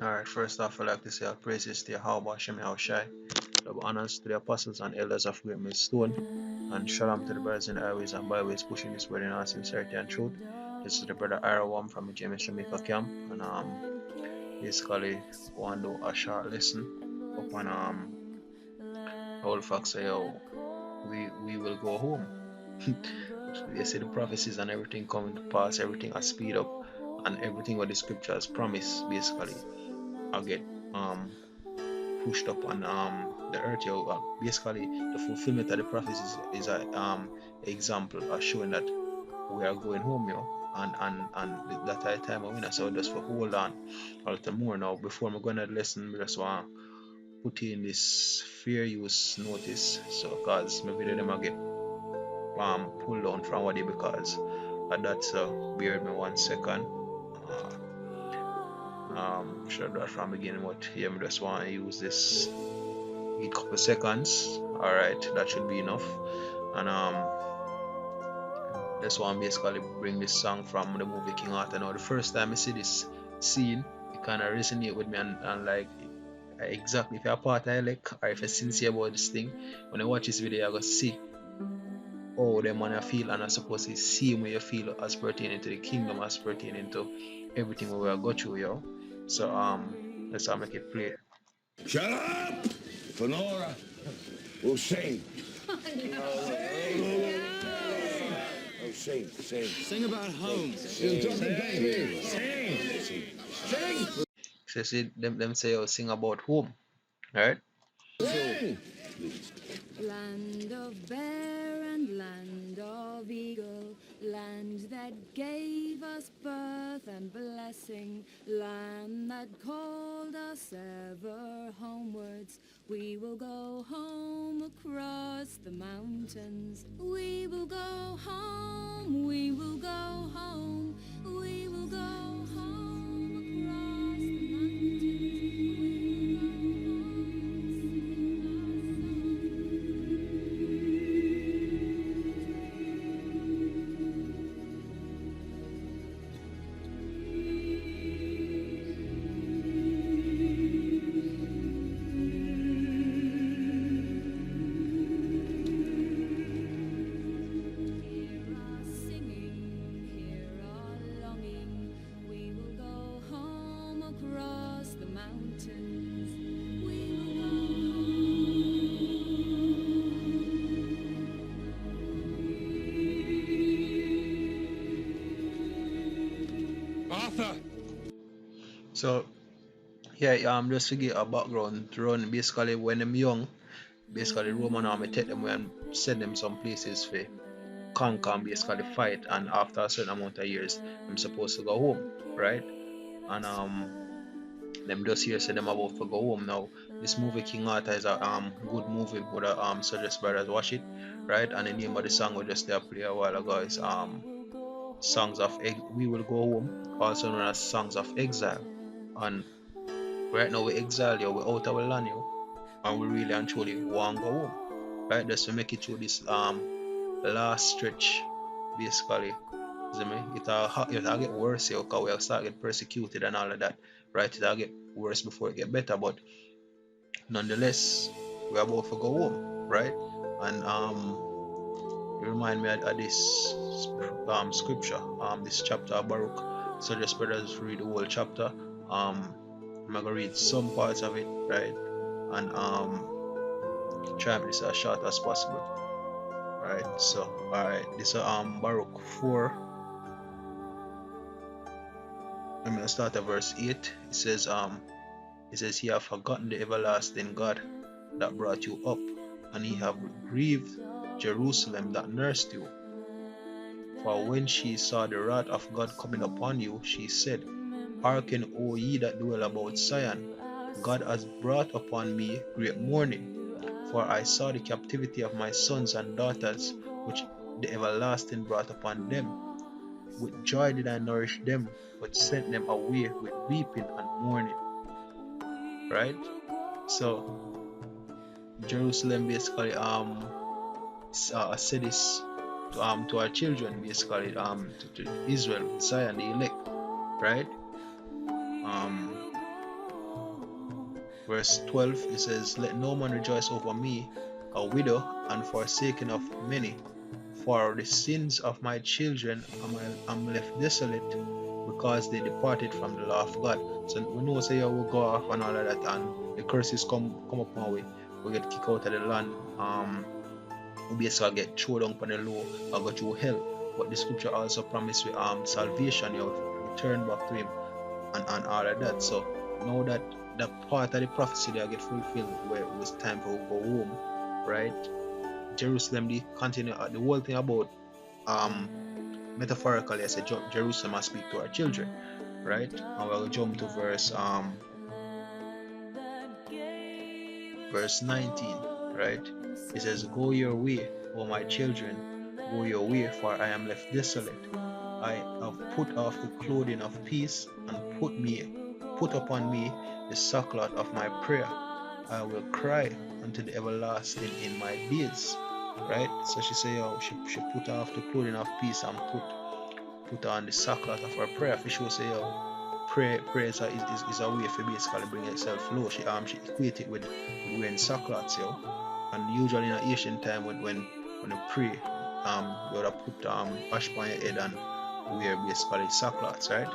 Alright, first off, I'd like to say all praises to Yahweh Shem Shai, double honors to the apostles and elders of Great Millstone, and shalom to the brothers in the highways and byways pushing this word in all sincerity and truth. This is the brother Arawam from the James Jamaica camp, and basically want to do a short lesson upon old facts say we will go home. You see the prophecies and everything coming to pass, everything has speed up, and everything what the scriptures promise basically I'll get pushed up on the earth. Basically the fulfillment of the prophecies is a example of showing that we are going home, and that time of winter. So just for hold on a little more now before I'm going to lesson. I just want to put in this fair use notice, so cause my video them I get pulled down from what because that. So bear with me 1 second. Should have done from the beginning, but yeah, I just want to use this a couple seconds. Alright, that should be enough. And just want to basically bring this song from the movie King Arthur. Now the first time I see this scene, it kind of resonate with me, and like exactly if you're a part of like, or if you're sincere about this thing, when I watch this video I go see how them wanna feel, and I suppose it's same way you feel as pertaining to the kingdom, as pertaining to everything we will go through, yo. So let's make it play. Shut up! Fenora will sing. Oh, sing. Sing about home. Sing. So see them say sing about home, right? Sing. Land of bear and land of eagle, land that gave us birth and blessing, land that called us ever homewards. We will go home across the mountains. We will go home, we will go home, we will go home across the Arthur! So yeah, just to give a background to run. Basically when I'm young, basically Roman army take them and send them some places for conquer and basically fight, and after a certain amount of years I'm supposed to go home, right? And them just here say them about to go home. Now this movie King Arthur is a good movie, would suggest brothers watch it, right? And the name of the song we just there play a while ago is Songs of We Will Go Home, also known as Songs of Exile. And right now we exile you, we out of our land you, and we really and truly want to go home, right? Just to make it through this last stretch, basically. It'll get worse here because we'll start getting persecuted and all of that, right? It'll get worse before it get better, but nonetheless we're about to go home, right? And you remind me of this scripture, this chapter of Baruch. So just brothers read the whole chapter. I'm gonna read some parts of it, right? And try and make this as short as possible. Right, so alright, this is Baruch 4. I'm gonna start at verse 8. It says He have forgotten the everlasting God that brought you up, and he have grieved Jerusalem that nursed you. For when she saw the wrath of God coming upon you, she said, Hearken, O ye that dwell about Zion, God has brought upon me great mourning. For I saw the captivity of my sons and daughters, which the everlasting brought upon them. With joy did I nourish them, but sent them away with weeping and mourning. Right? So Jerusalem basically said this to our children, basically to Israel, Zion, the elect, right? verse 12, it says, let no man rejoice over me, a widow, and forsaken of many. For the sins of my children am left desolate, because they departed from the law of God. So we know say we go off and all of that, and the curses come upon we get kicked out of the land. We basically get thrown down upon the low or go through hell. But the scripture also promises we salvation, you return back to him and all of that. So now that the part of the prophecy that get fulfilled where it was time for go home, right? Jerusalem, they continue the whole thing about metaphorically I said Jerusalem must speak to our children, right? And we'll jump to verse 19, right? It says, go your way, O my children, go your way, for I am left desolate. I have put off the clothing of peace and put upon me the sackcloth of my prayer. I will cry unto the everlasting in my days. Right? So she say, she put off the clothing of peace and put on the sackcloth of her prayer. For sure say, prayer is a way for basically bring itself low. She equate it with wearing sackcloth, and usually in an ancient time when you pray, you would have put ash on your head and wear basically sackcloths, right?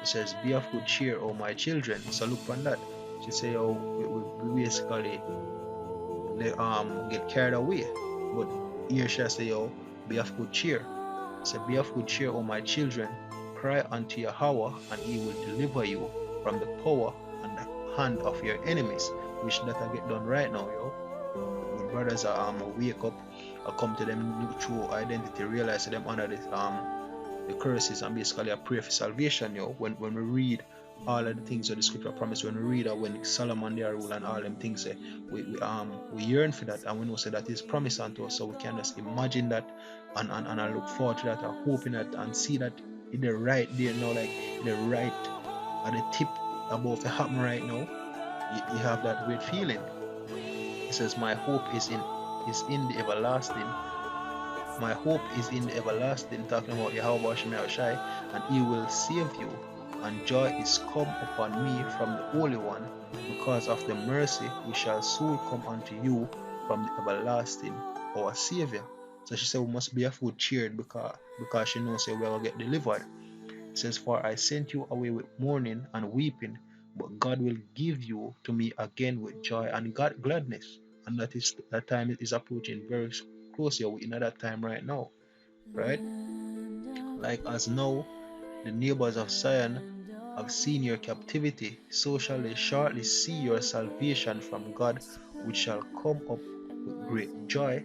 It says, be of good cheer, O my children. So look on that. She say, we basically get carried away. But here she say, be of good cheer. So be of good cheer, O my children. Cry unto Yahweh, and he will deliver you from the power and the hand of your enemies. Which that I get done right now, When brothers are wake up, I come to them through identity, realize them under the curses, and basically I pray for salvation, when we read all of the things that the scripture promised, when we read when Solomon there rule and all them things, we yearn for that, and we know that is promised unto us, so we can just imagine that and I look forward to that, I hope in that, and see that in the right there now, like the right at the tip above to happen right now. You have that great feeling. It says, my hope is in the everlasting. My hope is in the everlasting, talking about Yahweh Shai, and he will save you, and joy is come upon me from the Holy One, because of the mercy we shall soon come unto you from the everlasting, our Savior. So she said we must be of good cheer because she knows that we will get delivered. It says, for I sent you away with mourning and weeping, but God will give you to me again with joy and gladness. And that time is approaching very close. We're in that time right now, right? Like as now the neighbors of Zion have seen your captivity, so shall they shortly see your salvation from God, which shall come up with great joy,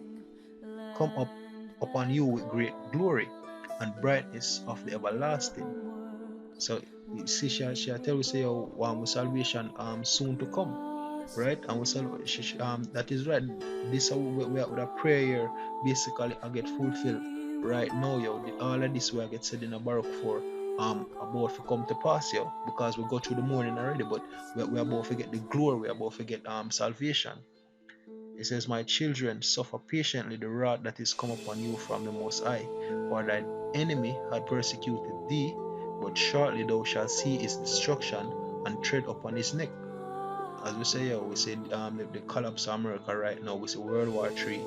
come up upon you with great glory and brightness of the everlasting. So you see, she tell you say, salvation soon to come, right? And we that is right. This we a prayer basically I get fulfilled right now, all of this we get said in a baroque for about to come to pass, because we go through the morning already, but we're about to get the glory, we're about to get salvation. It says, my children, suffer patiently the wrath that is come upon you from the Most High, for thine enemy had persecuted thee, but shortly thou shalt see his destruction and tread upon his neck. As we say, we see the collapse of America right now, we see World War III,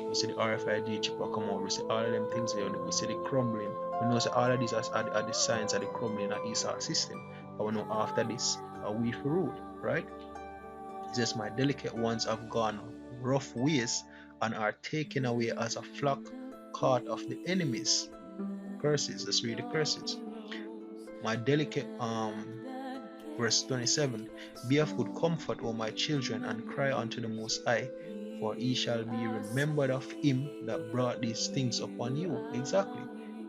we see the RFID chip come out, we see all of them things there, we see the crumbling. We know that all of these are the signs of the crumbling of the Esau system. And we know after this, we for rule, right? It says, my delicate ones have gone rough ways and are taken away as a flock caught of the enemies. Curses, let's read the curses. My delicate verse 27, be of good comfort, O my children, and cry unto the Most High, for he shall be remembered of him that brought these things upon you. Exactly.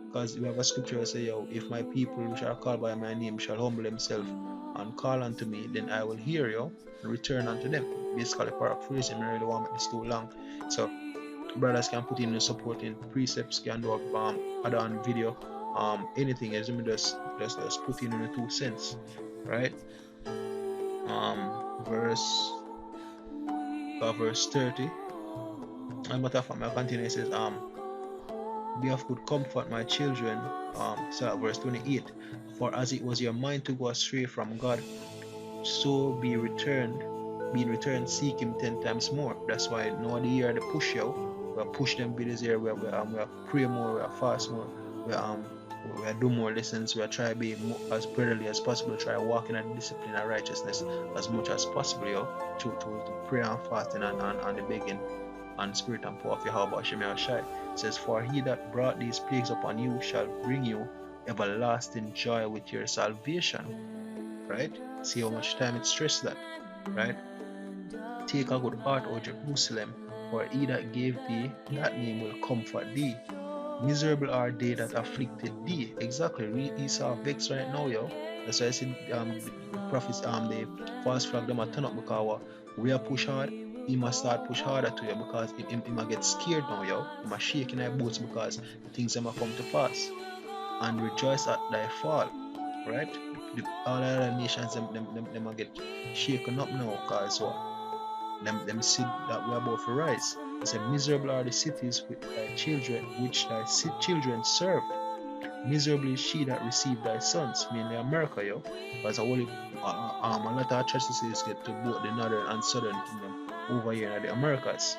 Because we have a scripture that says, if my people who shall call by my name shall humble themselves and call unto me, then I will hear you and return unto them. Basically paraphrasing, I really want to make this too long. So brothers can put in the supporting precepts, can do add on video, anything else. Just put in the 2 cents, right? Verse 30. And matter of fact, I continue. It says, be of good comfort, my children. Verse 28. For as it was your mind to go astray from God, so being returned, seek him 10 times more. That's why now the year the push yo, we push them videos here where we pray more, we fast more, we do more lessons, we try to be more, as brotherly as possible, try walking in discipline and righteousness as much as possible, yo, to pray and fasting and the begging and spirit and power of Yahweh Shem Shai. It says, for he that brought these plagues upon you shall bring you everlasting joy with your salvation. Right? See how much time it stressed that, right? Take a good heart, O Jerusalem, for he that gave thee that name will comfort thee. Miserable are they that afflicted thee. Exactly. Read Esau vex right now, yo. That's why I said the prophets, the false flag them a turn up because we are push hard. He must start push harder to you because he might get scared now, yo. He must shake in their boots because the things them come to pass. And rejoice at thy fall. Right? All other nations them a get shaken up now because what? Them see that we are about to rise. He said, miserable are the cities with thy children, which thy children served. Miserably she that received thy sons, mainly America, yo. Because a lot of atrocities get to both the northern and southern kingdom over here in the Americas.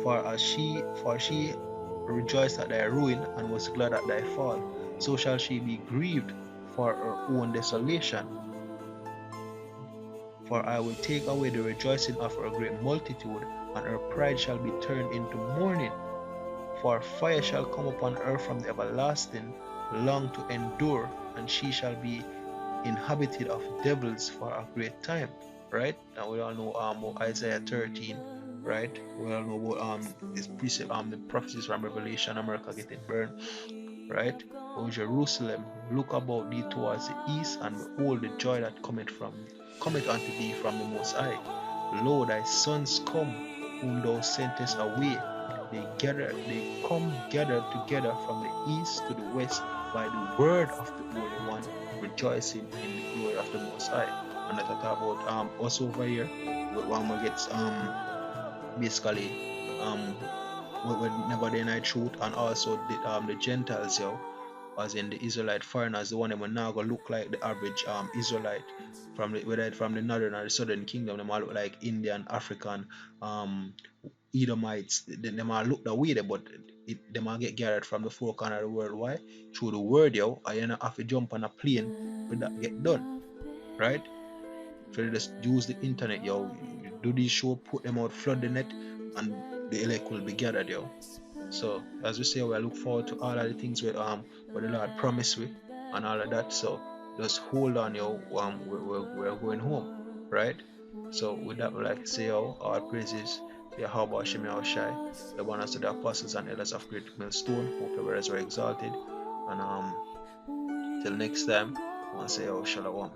For she rejoiced at thy ruin and was glad at thy fall. So shall she be grieved for her own desolation. For I will take away the rejoicing of her great multitude, and her pride shall be turned into mourning. For fire shall come upon her from the everlasting, long to endure, and she shall be inhabited of devils for a great time. Right? Now we all know about Isaiah 13, right? We all know about this precept, the prophecies from Revelation, America getting burned, right? O Jerusalem, look about thee towards the east, and behold the joy that cometh unto thee from the Most High. Lo, thy sons come, whom thou sentest away. They come gathered together from the east to the west by the word of the Holy One, rejoicing in the glory of the Most High. And that I talk about us over here, when we get basically whenever they night truth, and also the Gentiles, yo, as in the Israelite foreigners, the one that will now go look like the average Israelite from whether it's from the northern or the southern kingdom, they might look like Indian, African, Edomites. They might look the way there, but they might get gathered from the four corners of the world. Why? Through the word, yo. I have to jump on a plane for that get done, right? So they just use the internet, yo. You do this show, put them out, flood the net, and the elect will be gathered, yo. So as we say, we look forward to all of the things what the Lord promised we and all of that. So just hold on, yo. We're going home, right? So with that, we like to say, yo, all praises to Yahweh Shem Shai, the one to the apostles and elders of Great Millstone. Hope your brothers were exalted. And till next time, I want to say, yo, shalom.